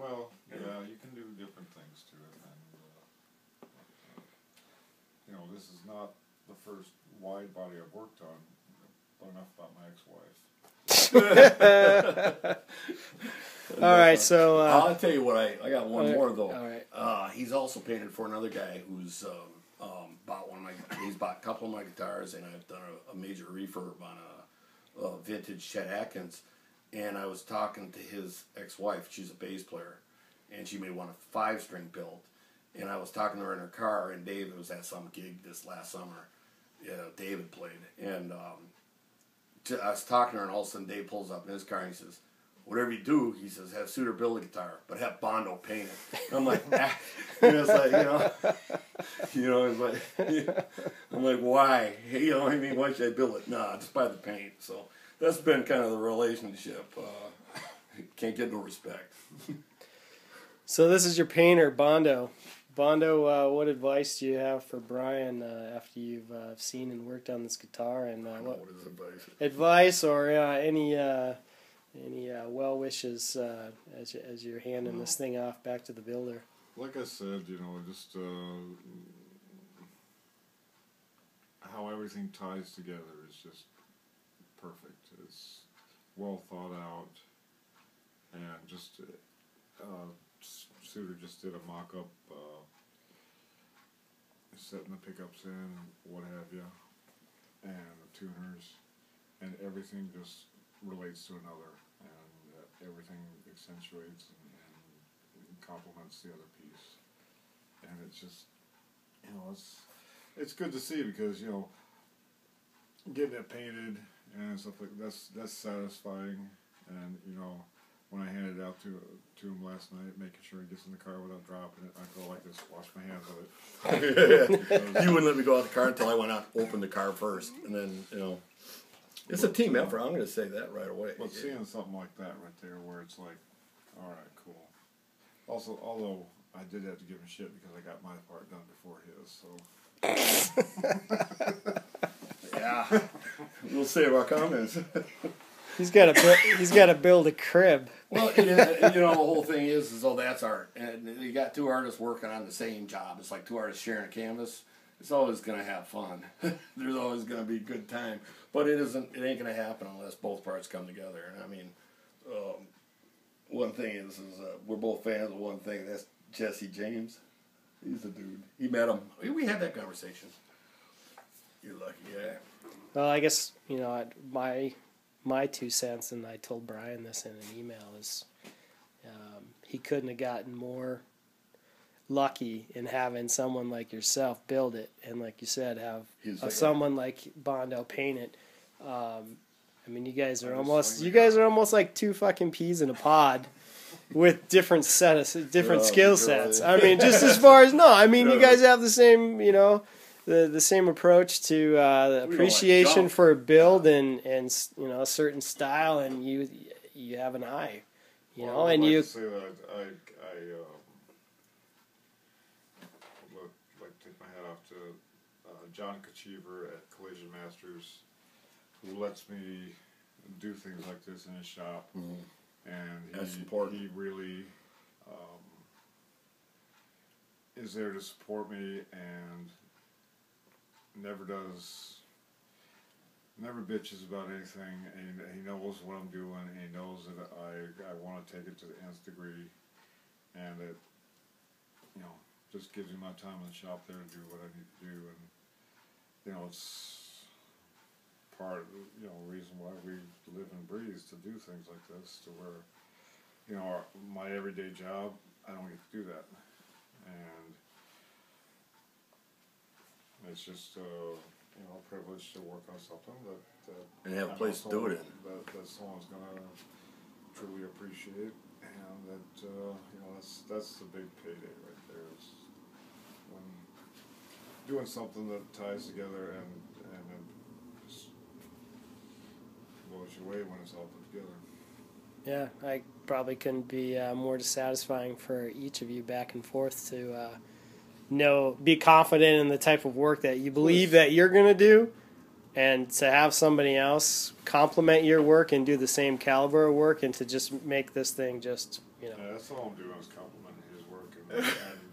Well, yeah, you can do different things to it, and this is not the first wide body I've worked on. But enough about my ex-wife. All right, so I'll tell you what. I got one more though. All right. He's also painted for another guy who's bought one of my. He's bought a couple of my guitars, and I've done a major refurb on a vintage Chet Atkins. And I was talking to his ex-wife. She's a bass player, and she made one a 5-string build. And I was talking to her in her car, and David was at some gig this last summer. David played, and I was talking to her, and all of a sudden Dave pulls up in his car and he says, "Whatever you do," he says, "have Suter build a guitar, but have Bondo paint it." And I'm like, it's like, it's like, I'm like, why? Why should I build it? Nah, just buy the paint. So that's been kind of the relationship. Can't get no respect. So this is your painter, Bondo. Bondo, what advice do you have for Bryon after you've seen and worked on this guitar? And what is advice? Advice or any well wishes as you're handing this thing off back to the builder? Like I said, just how everything ties together is just perfect. It's well thought out, and just Suter just did a mock-up, setting the pickups in, what have you, and the tuners, and everything just relates to another, and everything accentuates and complements the other piece. And it's just, it's good to see, because getting it painted and stuff like that's satisfying. And when I handed it out to him last night, making sure he gets in the car without dropping it, I go like this, wash my hands of it. You wouldn't let me go out the car until I went out and opened the car first, and then it's a team effort. I'm going to say that right away. But seeing something like that right there, where it's like, all right, cool. Also, although I did have to give him shit because I got my part done before his, so. Yeah, we'll save our comments. He's got to build a crib. Well, the whole thing is that's art, and you got two artists working on the same job. It's like two artists sharing a canvas. It's always going to have fun. There's always going to be a good time, but it ain't going to happen unless both parts come together. And I mean, one thing is we're both fans of one thing. That's Jesse James. He's the dude. He met him. We had that conversation. You're lucky, yeah. Well, I guess my 2 cents, and I told Bryon this in an email, is he couldn't have gotten more lucky in having someone like yourself build it, and like you said, have someone like Bondo paint it. I mean, you guys are almost like 2 fucking peas in a pod with different skill sets. I mean, just as far as you guys have the same, the same approach to the appreciation for a build and a certain style, and you have an eye, well, and you. Say that I would like to take my hat off to John Kachiver at Collision Masters, who lets me do things like this in his shop, and he really is there to support me and never bitches about anything, and he knows what I'm doing, and he knows that I want to take it to the nth degree, and it just gives me my time in the shop there to do what I need to do, and it's part of the reason why we live and breathe to do things like this, to where my everyday job, I don't get to do that, and it's just a privilege to work on something that and have a place to do it in. That someone's gonna truly appreciate, and that that's the big payday right there. Is when doing something that ties together and it just blows you away when it's all put together. Yeah, I probably couldn't be more satisfying for each of you back and forth to be confident in the type of work that you believe that you're going to do, and to have somebody else complement your work and do the same caliber of work, and to just make this thing just, you know. Yeah, that's all I'm doing is complimenting his work and